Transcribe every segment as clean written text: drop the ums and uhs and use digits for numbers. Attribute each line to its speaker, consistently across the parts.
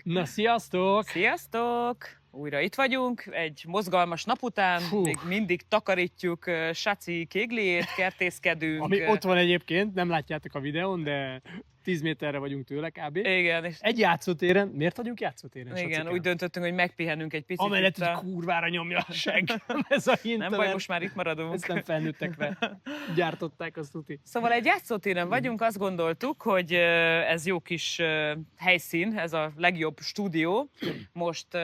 Speaker 1: Na, sziasztok!
Speaker 2: Sziasztok! Újra itt vagyunk, egy mozgalmas nap után, még mindig takarítjuk Saci kégliét, kertészkedünk.
Speaker 1: Ami ott van egyébként, nem látjátok a videón, de 10 méterre vagyunk tőle kb.
Speaker 2: Igen. És
Speaker 1: egy játszótéren. Miért vagyunk játszótéren,
Speaker 2: igen,
Speaker 1: Sacikám?
Speaker 2: úgy döntöttünk, hogy megpihenünk egy picit.
Speaker 1: Amellett, hogy kurvára nyomja a seg. Ez a internet.
Speaker 2: Nem baj, most már itt maradunk.
Speaker 1: Ezt nem felnőttekre gyártották, azt tuti.
Speaker 2: Szóval egy játszótéren vagyunk, azt gondoltuk, hogy ez jó kis helyszín, ez a legjobb stúdió. Most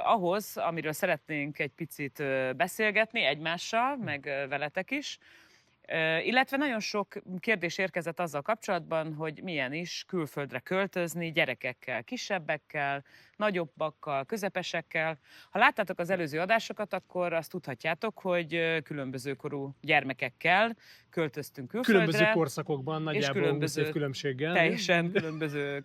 Speaker 2: ahhoz, amiről szeretnénk egy picit beszélgetni egymással, meg veletek is. Illetve nagyon sok kérdés érkezett azzal kapcsolatban, hogy milyen is külföldre költözni gyerekekkel, kisebbekkel, nagyobbakkal, közepesekkel. Ha láttátok az előző adásokat, akkor azt tudhatjátok, hogy különböző korú gyermekekkel költöztünk külföldre.
Speaker 1: Különböző korszakokban, nagyjából 20 év különbséggel.
Speaker 2: Teljesen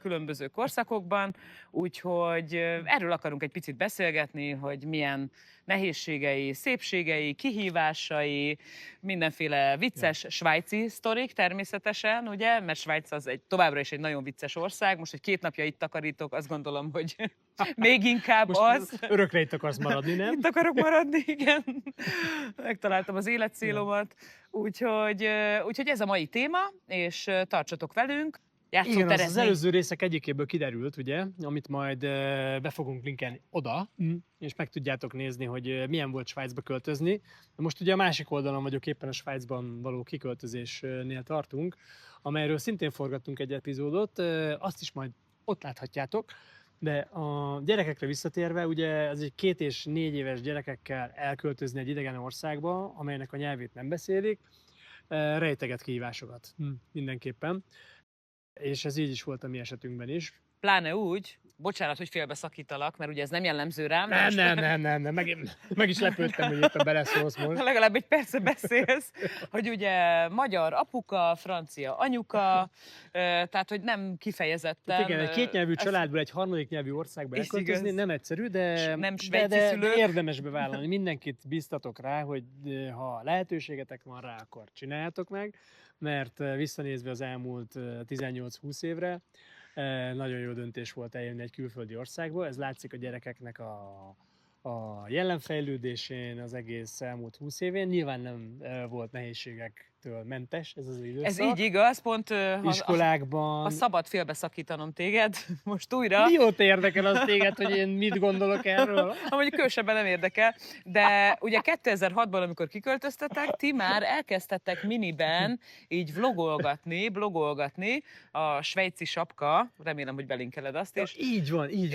Speaker 2: különböző korszakokban, úgyhogy erről akarunk egy picit beszélgetni, hogy milyen nehézségei, szépségei, kihívásai, mindenféle vicces svájci sztorik természetesen, ugye? Mert Svájc az továbbra is egy nagyon vicces ország. Most, hogy 2 napja itt takarítok, azt gondolom, hogy még inkább most az.
Speaker 1: Örökre itt akarsz maradni, nem?
Speaker 2: Itt akarok maradni, igen. Megtaláltam az életcélomat. Úgyhogy ez a mai téma, és tartsatok velünk.
Speaker 1: Igen, az előző részek egyikéből kiderült, ugye, amit majd be fogunk linkelni oda, és meg tudjátok nézni, hogy milyen volt Svájcba költözni. De most ugye a másik oldalon vagyok, éppen a Svájcban való kiköltözésnél tartunk, amelyről szintén forgattunk egy epizódot, azt is majd ott láthatjátok. De a gyerekekre visszatérve, ugye ez egy 2 és 4 éves gyerekekkel elköltözni egy idegen országba, amelynek a nyelvét nem beszélik, rejteget kihívásokat mindenképpen. És ez így is volt a mi esetünkben is.
Speaker 2: Pláne úgy, bocsánat, hogy félbeszakítalak, mert ugye ez nem jellemző rám.
Speaker 1: Nem, meg is lepődtem, hogy éppen beleszólsz most.
Speaker 2: Legalább egy percet beszélsz, hogy ugye magyar apuka, francia anyuka, tehát hogy nem kifejezetten...
Speaker 1: Hát igen, egy 2 nyelvű családból egy 3. nyelvű országba elköltözni nem egyszerű, de érdemes bevállalni. Mindenkit biztatok rá, hogy ha lehetőségetek van rá, akkor csináljátok meg, mert visszanézve az elmúlt 18-20 évre, nagyon jó döntés volt eljönni egy külföldi országba. Ez látszik a gyerekeknek a jelenfejlődésén az egész elmúlt 20 évén. Nyilván nem volt nehézségektől mentes ez az időszak.
Speaker 2: Ez így igaz, pont
Speaker 1: iskolákban.
Speaker 2: Ha szabad félbeszakítanom téged, most újra.
Speaker 1: Mióta érdekel az téged, hogy én mit gondolok erről?
Speaker 2: Amúgy külsebben nem érdekel, de ugye 2006-ban, amikor kiköltöztetek, ti már elkezdtetek miniben így blogolgatni a svájci sapka, remélem, hogy belinkeled azt is.
Speaker 1: Így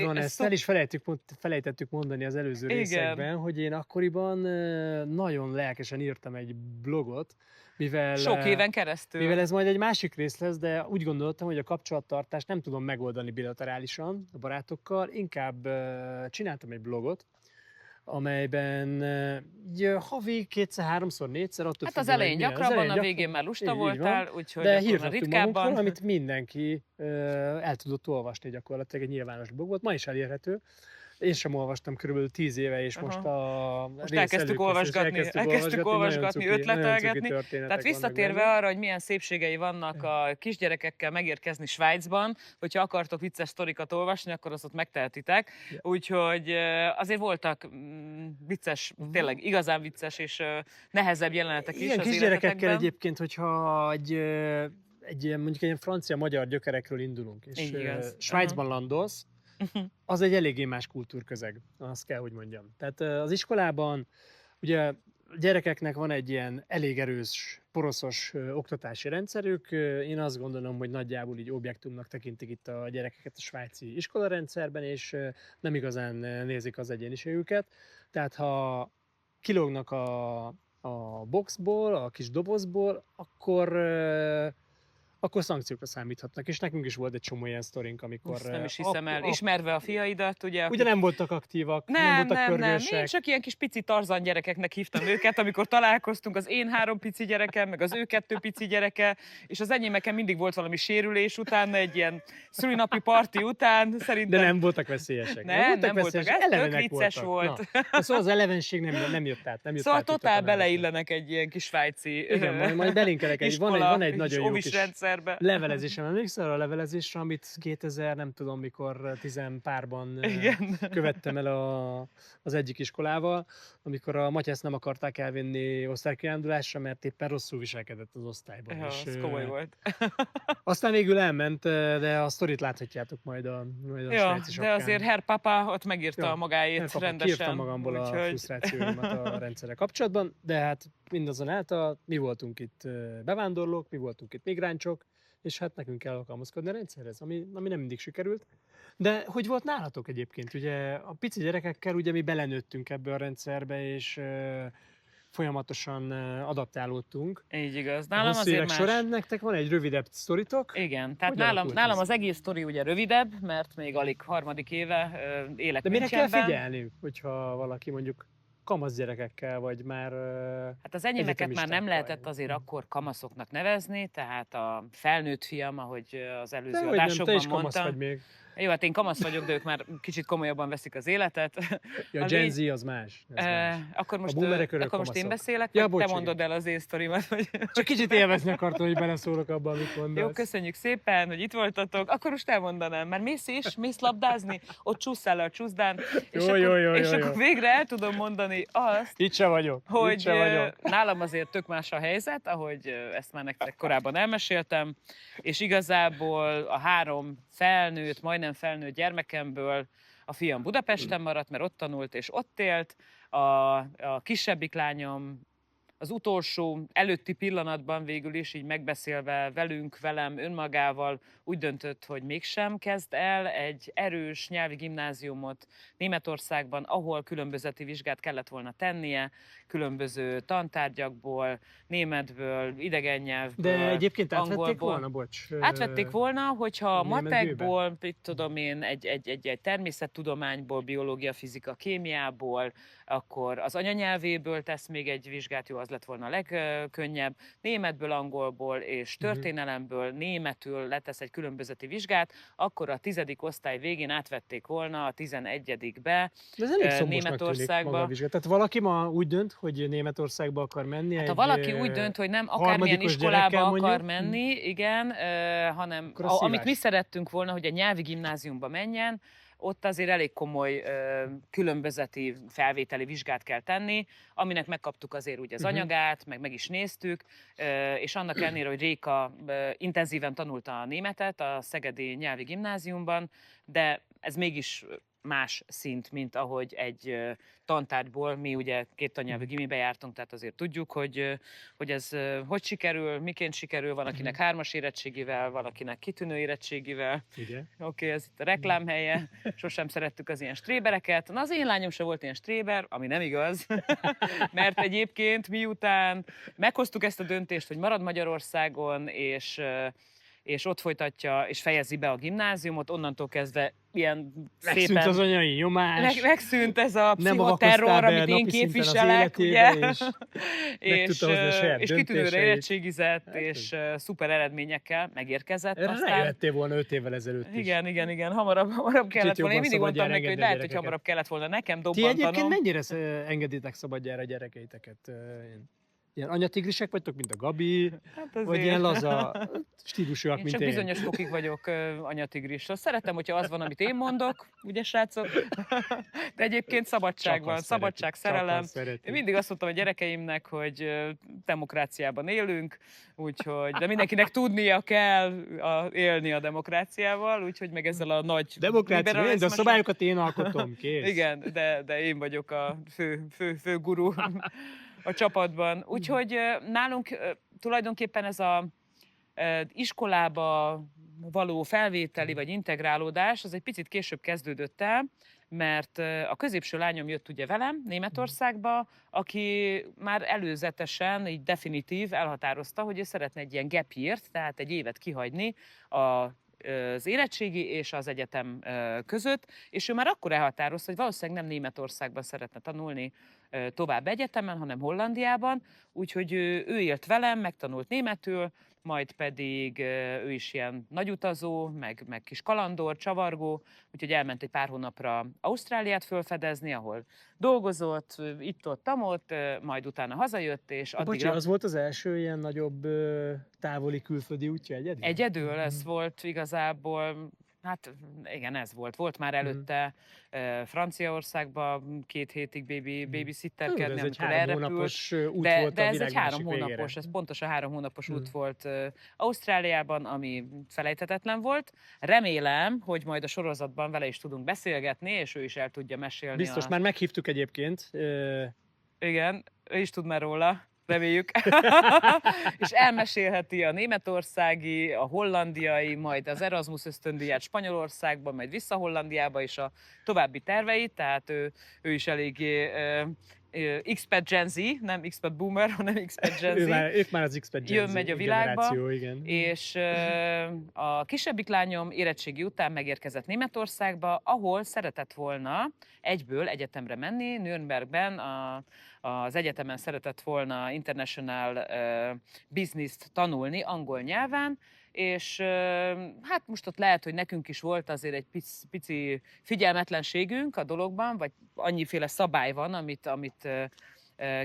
Speaker 1: van, ezt el is felejtettük mondani az előző részekben, hogy én akkoriban nagyon lelkesen írtam egy blogot, mivel
Speaker 2: sok éven keresztül.
Speaker 1: Mivel ez majd egy másik rész lesz, de úgy gondoltam, hogy a kapcsolattartást nem tudom megoldani bilaterálisan a barátokkal, inkább csináltam egy blogot, amelyben havi 2-3-szor, 4-szer ott
Speaker 2: hát az elején gyakrabban, a végén már lusta voltál, úgyhogy
Speaker 1: de hírhattunk
Speaker 2: ritkábban.
Speaker 1: magunkról, amit mindenki el tudott olvasni gyakorlatilag, egy nyilvános blog volt, ma is elérhető. Én sem olvastam körülbelül 10 éve, és most
Speaker 2: most elkezdtük olvasgatni, ötletelgetni. Tehát visszatérve arra, hogy milyen szépségei vannak a kisgyerekekkel megérkezni Svájcban, hogyha akartok vicces sztorikat olvasni, akkor azt ott megtehetitek. Úgyhogy azért voltak vicces, tényleg igazán vicces és nehezebb jelenetek is az életetekben.
Speaker 1: Kisgyerekekkel egyébként, hogyha mondjuk egy francia-magyar gyökerekről indulunk, és Svájcban landolsz, az egy eléggé más kultúrközeg, azt kell, hogy mondjam. Tehát az iskolában ugye a gyerekeknek van egy ilyen elég erős, poroszos oktatási rendszerük. Én azt gondolom, hogy nagyjából így objektumnak tekintik itt a gyerekeket a svájci iskolarendszerben, és nem igazán nézik az egyéniségüket. Tehát ha kilógnak a boxból, a kis dobozból, akkor szankciókra számíthatnak, és nekünk is volt egy csomó ilyen sztorink, amikor...
Speaker 2: Azt nem is hiszem el. Ismerve a fiaidat, ugye...
Speaker 1: Ugye nem voltak aktívak, nem voltak pörgősek.
Speaker 2: Én csak ilyen kis pici Tarzan gyerekeknek hívtam őket, amikor találkoztunk, az én 3 pici gyerekem, meg az ő 2 pici gyereke, és az enyémeken mindig volt valami sérülés után, egy ilyen szülinapi parti után, szerintem...
Speaker 1: De nem voltak veszélyesek.
Speaker 2: Nem voltak. Ez tök vicces volt.
Speaker 1: Szóval az elevenség nem jött át.
Speaker 2: Szóval totál beleillenek egy ilyen kis svájci
Speaker 1: igen, majd belinkelek van egy nagyon jó kis
Speaker 2: szeptemberben.
Speaker 1: Levelezésem, emlékszel a levelezésre, amit 2000, nem tudom mikor, 10 párban követtem el az egyik iskolával, amikor a Matyászt nem akarták elvinni osztálykirándulásra, mert éppen rosszul viselkedett az osztályban.
Speaker 2: Ja,
Speaker 1: és,
Speaker 2: az komoly volt.
Speaker 1: Aztán végül elment, de a sztorit láthatjátok majd a
Speaker 2: Ja,
Speaker 1: svájci
Speaker 2: de azért Herr Papa ott megírta
Speaker 1: Ja,
Speaker 2: magáét rendesen.
Speaker 1: Kiírtam magamból a
Speaker 2: úgyhogy...
Speaker 1: frusztrációimat a rendszerrel kapcsolatban, de hát mindazonáltal mi voltunk itt bevándorlók, mi voltunk itt migránsok, és hát nekünk kell alkalmazkodni a rendszerhez, ami nem mindig sikerült. De hogy volt nálatok egyébként? Ugye a pici gyerekekkel ugye mi belenőttünk ebbe a rendszerbe, és folyamatosan adaptálódtunk.
Speaker 2: Így igaz.
Speaker 1: Nálam a hosszú évek során nektek van egy rövidebb sztoritok.
Speaker 2: Igen, tehát nálam az egész sztori ugye rövidebb, mert még alig harmadik éve élek.
Speaker 1: De mire kell figyelni, hogyha valaki mondjuk kamasz gyerekekkel, vagy már
Speaker 2: hát az enyémeket már nem lehetett azért akkor kamaszoknak nevezni, tehát a felnőtt fiam, ahogy az előző adásokban mondtam.
Speaker 1: Kamasz vagy még.
Speaker 2: Jó, hát én kamasz vagyok, de ők már kicsit komolyabban veszik az életet.
Speaker 1: Ja, a Gen Z az más.
Speaker 2: Akkor most én beszélek,
Speaker 1: ja,
Speaker 2: vagy te mondod el az én sztorimat? Vagy...
Speaker 1: Csak kicsit élvezni akartam, hogy beleszólok abban, amit mondasz.
Speaker 2: Jó, köszönjük szépen, hogy itt voltatok. Akkor most elmondanám, mert mész labdázni, ott csúszál a csúszdán, és akkor végre el tudom mondani azt,
Speaker 1: itt se vagyok.
Speaker 2: Hogy nálam azért tök más a helyzet, ahogy ezt már nektek korábban elmeséltem, és igazából a 3 felnőtt, majdnem felnőtt gyermekemből a fiam Budapesten maradt, mert ott tanult és ott élt, a kisebbik lányom az utolsó előtti pillanatban végül is így megbeszélve velem, önmagával úgy döntött, hogy mégsem kezd el egy erős nyelvi gimnáziumot Németországban, ahol különbözeti vizsgát kellett volna tennie, különböző tantárgyakból, németből, idegen nyelvből,
Speaker 1: de egyébként
Speaker 2: angolból.
Speaker 1: Átvették volna, bocs?
Speaker 2: Átvették volna, hogyha matekból, tudom én, egy természettudományból, biológia, fizika, kémiából, akkor az anyanyelvéből tesz még egy vizsgát, jó, az lett volna a legkönnyebb, németből, angolból és történelemből németül letesz egy különbözeti vizsgát, akkor a 10. osztály végén átvették volna a 11-be Németországba.
Speaker 1: Tehát valaki ma úgy dönt, hogy Németországba akar menni.
Speaker 2: Hát ha valaki úgy dönt, hogy nem akármilyen iskolába akar menni, igen, hanem amit mi szerettünk volna, hogy a nyelvi gimnáziumba menjen, ott azért elég komoly különbözeti felvételi vizsgát kell tenni, aminek megkaptuk azért úgy az anyagát, meg is néztük, és annak ellenére, hogy Réka intenzíven tanulta a németet a Szegedi Nyelvi Gimnáziumban, de ez mégis más szint, mint ahogy egy tantárgyból, mi ugye 2 tannyelvű gimibe jártunk, tehát azért tudjuk, hogy ez hogy sikerül, miként sikerül, van akinek 3-as érettségivel, valakinek kitűnő érettségivel. Oké, ez itt a reklámhelye, sosem szerettük az ilyen strébereket. Na, az én lányom se volt ilyen stréber, ami nem igaz, mert egyébként miután meghoztuk ezt a döntést, hogy marad Magyarországon, és ott folytatja, és fejezi be a gimnáziumot, onnantól kezdve ilyen
Speaker 1: megszűnt
Speaker 2: szépen...
Speaker 1: az anyai nyomás.
Speaker 2: Megszűnt ez a pszichoterror, amit én képviselek, ugye? És kitűnőre érettségizett, és szuper eredményekkel megérkezett.
Speaker 1: Erre rájöttél volna 5 évvel ezelőtt is.
Speaker 2: Igen, hamarabb kellett volna. Én mindig mondtam neki, hogy lehet, hogy hamarabb kellett volna nekem dobbantanom.
Speaker 1: Ti egyébként mennyire engeditek szabadjára a gyerekeiteket? Ilyen anyatigrisek vagytok, mint a Gabi, hát vagy ilyen laza stílusúak, mint én.
Speaker 2: Csak bizonyos fokig vagyok anyatigris. Szeretem, hogyha az van, amit én mondok, ugye srácok? De egyébként szabadság van, szabadság, szerelem. Én mindig azt mondtam a gyerekeimnek, hogy demokráciában élünk, úgyhogy, de mindenkinek tudnia kell élni a demokráciával, úgyhogy meg ezzel a nagy...
Speaker 1: Demokrácia, de a szabályokat én alkotom, kész.
Speaker 2: Igen, de én vagyok a fő guru a csapatban. Úgyhogy nálunk tulajdonképpen ez az iskolába való felvételi vagy integrálódás, az egy picit később kezdődött el, mert a középső lányom jött ugye velem Németországba, aki már előzetesen, így definitív elhatározta, hogy ő szeretne egy ilyen gap year-t, tehát egy évet kihagyni az érettségi és az egyetem között, és ő már akkor elhatározta, hogy valószínűleg nem Németországban szeretne tanulni tovább egyetemen, hanem Hollandiában, úgyhogy ő élt velem, megtanult németül, majd pedig ő is ilyen nagyutazó, meg kis kalandor, csavargó, úgyhogy elment egy pár hónapra Ausztráliát fölfedezni, ahol dolgozott, itt-ott, majd utána hazajött, és
Speaker 1: Bocsi,
Speaker 2: addigra...
Speaker 1: az volt az első ilyen nagyobb távoli külföldi útja egyedül?
Speaker 2: Egyedül, ez volt igazából, hát igen, ez volt. Volt már előtte Franciaországban 2 hétig babysitterkedni,
Speaker 1: Ez egy
Speaker 2: amikor
Speaker 1: 3
Speaker 2: elrepült.
Speaker 1: hónapos út
Speaker 2: De
Speaker 1: volt a
Speaker 2: ez
Speaker 1: világ
Speaker 2: egy 3
Speaker 1: másik
Speaker 2: hónapos,
Speaker 1: végére.
Speaker 2: ez pontosan 3 hónapos út volt Ausztráliában, ami felejthetetlen volt. Remélem, hogy majd a sorozatban vele is tudunk beszélgetni, és ő is el tudja mesélni.
Speaker 1: Biztos, már meghívtuk egyébként.
Speaker 2: Igen, ő is tud már róla. Reméljük. És elmesélheti a németországi, a hollandiai, majd az Erasmus ösztöndíját Spanyolországban, majd vissza Hollandiába és a további terveit, tehát ő is eléggé expat Gen Z, nem expat boomer, hanem expat Gen Z.
Speaker 1: Ők már az expat Gen Z
Speaker 2: Jön-megy a világba,
Speaker 1: igen.
Speaker 2: És a kisebbik lányom érettségi után megérkezett Németországba, ahol szeretett volna egyből egyetemre menni, Nürnbergben, az egyetemen szeretett volna International Business-t tanulni angol nyelven, és hát most ott lehet, hogy nekünk is volt azért egy pici figyelmetlenségünk a dologban, vagy annyiféle szabály van, amit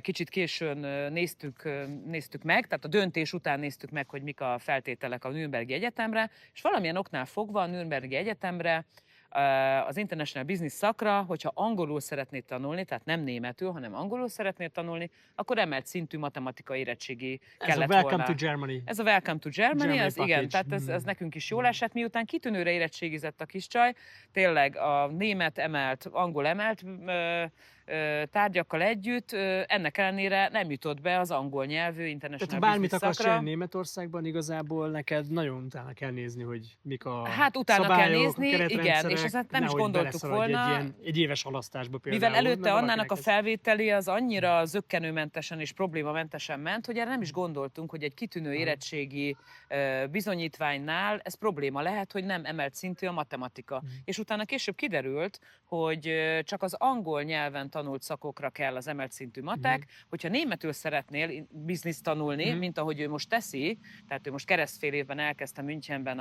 Speaker 2: kicsit későn néztük meg, tehát a döntés után néztük meg, hogy mik a feltételek a Nürnbergi Egyetemre, és valamilyen oknál fogva a Nürnbergi Egyetemre az International Business szakra, hogyha angolul szeretnéd tanulni, tehát nem németül, hanem angolul szeretnéd tanulni, akkor emelt szintű matematikai érettségi kellett volna.
Speaker 1: Ez a Welcome to Germany.
Speaker 2: Ez a Welcome to Germany, ez
Speaker 1: package.
Speaker 2: igen, tehát ez nekünk is jól esett, miután kitűnőre érettségizett a kis csaj, tényleg a német emelt, angol emelt tárgyakkal együtt, ennek ellenére nem jutott be az angol nyelvű International
Speaker 1: Tehát ha bármit
Speaker 2: Business
Speaker 1: akarsz
Speaker 2: szakra.
Speaker 1: csinálni Németországban, igazából neked nagyon utána kell nézni, hogy mik a
Speaker 2: Hát utána
Speaker 1: szabályok,
Speaker 2: kell nézni,
Speaker 1: a
Speaker 2: igen, és ezt nem is gondoltuk volna.
Speaker 1: Egy éves halasztásba például.
Speaker 2: Mivel előtte
Speaker 1: mert
Speaker 2: Annának a
Speaker 1: valakinek
Speaker 2: felvételi az annyira zökkenőmentesen és problémamentesen ment, hogy erre nem is gondoltunk, hogy egy kitűnő érettségi bizonyítványnál ez probléma lehet, hogy nem emelt szintű a matematika. És utána később kiderült, hogy csak az angol nyelven tanult szakokra kell az emelt szintű matek, hogyha németül szeretnél bizniszt tanulni, mint ahogy ő most teszi, tehát ő most keresztfél évben elkezdte Münchenben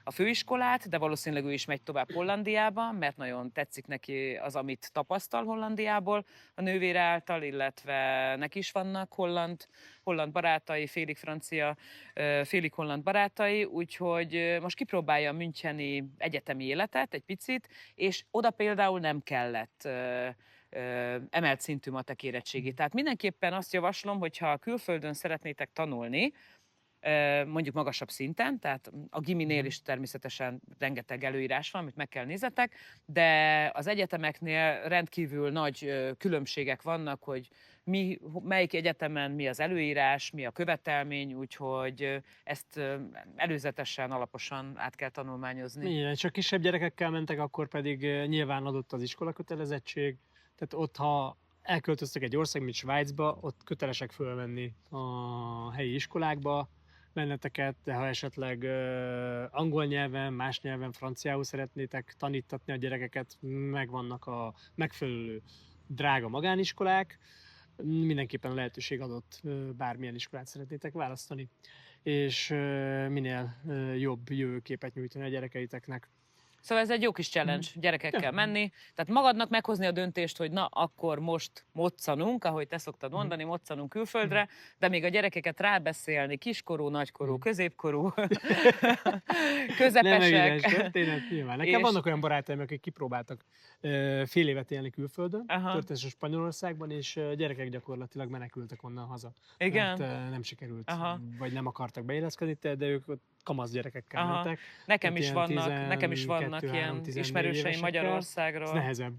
Speaker 2: a főiskolát, de valószínűleg ő is megy tovább Hollandiába, mert nagyon tetszik neki az, amit tapasztal Hollandiából a nővére által, illetve neki is vannak holland barátai, félig francia, félig holland barátai, úgyhogy most kipróbálja a müncheni egyetemi életet egy picit, és oda például nem kellett emelt szintű matek érettségi. Tehát mindenképpen azt javaslom, hogyha külföldön szeretnétek tanulni, mondjuk magasabb szinten, tehát a giminél is természetesen rengeteg előírás van, amit meg kell nézzetek, de az egyetemeknél rendkívül nagy különbségek vannak, hogy melyik egyetemen mi az előírás, mi a követelmény, úgyhogy ezt előzetesen, alaposan át kell tanulmányozni.
Speaker 1: Igen, csak kisebb gyerekekkel mentek, akkor pedig nyilván adott az iskolakötelezettség. Tehát ott, ha elköltöztek egy ország, mint Svájcba, ott kötelesek fölmenni a helyi iskolákba benneteket, de ha esetleg angol nyelven, más nyelven, franciául szeretnétek tanítatni a gyerekeket, megvannak a megfelelő drága magániskolák, mindenképpen lehetőség adott, bármilyen iskolát szeretnétek választani, és minél jobb jövőképet nyújtani a gyerekeiteknek.
Speaker 2: Szóval ez egy jó kis challenge, gyerekekkel menni. Tehát magadnak meghozni a döntést, hogy na, akkor most moccanunk, ahogy te szoktad mondani, moccanunk külföldre, de még a gyerekeket rábeszélni, kiskorú, nagykorú, középkorú, közepesek.
Speaker 1: Nem evidens történet, nyilván. Nekem vannak olyan barátaim, akik kipróbáltak fél évet élni külföldön, történetesen Spanyolországban, és gyerekek gyakorlatilag menekültek onnan haza.
Speaker 2: Igen?
Speaker 1: Mert nem sikerült, vagy nem akartak beilleszkedni, de ők ott kamasz gyerekekkel mentek.
Speaker 2: Nekem is vannak ilyen ismerőseim Magyarországról.
Speaker 1: Ez nehezebb.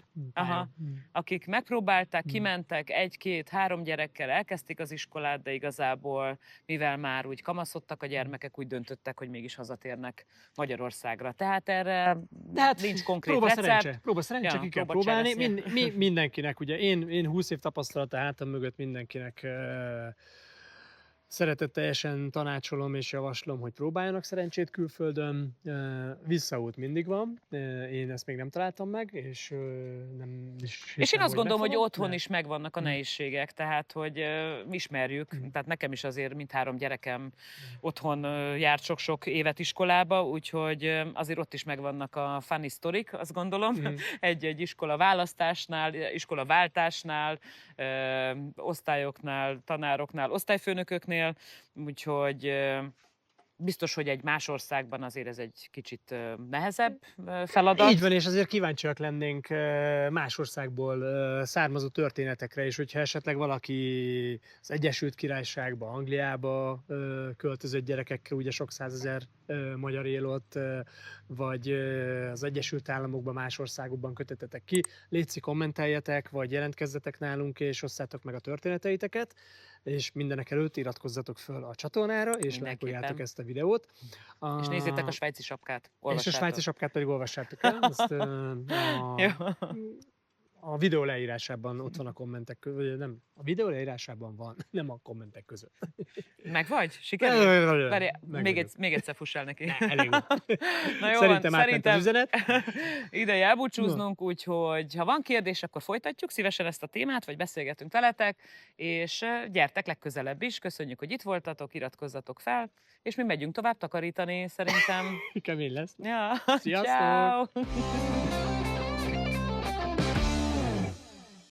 Speaker 2: Akik megpróbálták, kimentek 1-2-3 gyerekkel, elkezdték az iskolát, de igazából, mivel már úgy kamaszodtak a gyermekek, úgy döntöttek, hogy mégis hazatérnek Magyarországra. Tehát erre nincs konkrét recept.
Speaker 1: Próba szerencse, ki kell próbálni. Mindenkinek, ugye én 20 év tapasztalata hátam mögött mindenkinek Szeretetteljesen tanácsolom és javaslom, hogy próbáljanak szerencsét külföldön. Visszaút mindig van, én ezt még nem találtam meg, és nem is hiszem,
Speaker 2: És én azt gondolom, hogy
Speaker 1: megfogom,
Speaker 2: otthon
Speaker 1: mert-
Speaker 2: is megvannak a nehézségek, tehát hogy ismerjük, tehát nekem is azért mindhárom gyerekem otthon járt sok-sok évet iskolába, úgyhogy azért ott is megvannak a funny sztorik, azt gondolom, egy iskola választásnál, iskola váltásnál, osztályoknál, tanároknál, osztályfőnököknél, úgyhogy biztos, hogy egy más országban azért ez egy kicsit nehezebb feladat.
Speaker 1: Így van, és azért kíváncsiak lennénk más országból származó történetekre is, hogyha esetleg valaki az Egyesült Királyságba, Angliába költözött gyerekekkel, ugye sok százezer magyar él ott, vagy az Egyesült Államokban, más országokban kötöttetek ki. Létszik, kommenteljetek, vagy jelentkezzetek nálunk, és osszátok meg a történeteiteket, és mindenek előtt iratkozzatok föl a csatornára, és
Speaker 2: Mindenképpen.
Speaker 1: lájkoljátok ezt a videót.
Speaker 2: És nézzétek a svájci sapkát,
Speaker 1: És a
Speaker 2: olvassátok.
Speaker 1: svájci sapkát pedig olvassátok el. Azt,
Speaker 2: Jó.
Speaker 1: a videó leírásában ott van a kommentek között, nem, a videó leírásában van, nem a kommentek között.
Speaker 2: Meg vagy? Sikerült? Várj,
Speaker 1: Meg
Speaker 2: még egyszer fuss el neki.
Speaker 1: Ne, elég volt.
Speaker 2: Na jó
Speaker 1: Szerintem
Speaker 2: van,
Speaker 1: átment az üzenet.
Speaker 2: ideje elbúcsúznunk, úgyhogy ha van kérdés, akkor folytatjuk szívesen ezt a témát, vagy beszélgetünk veletek, és gyertek legközelebb is. Köszönjük, hogy itt voltatok, iratkozzatok fel, és mi megyünk tovább takarítani, szerintem.
Speaker 1: Kemény lesz.
Speaker 2: Ja,
Speaker 1: Sziasztok!
Speaker 2: ciao.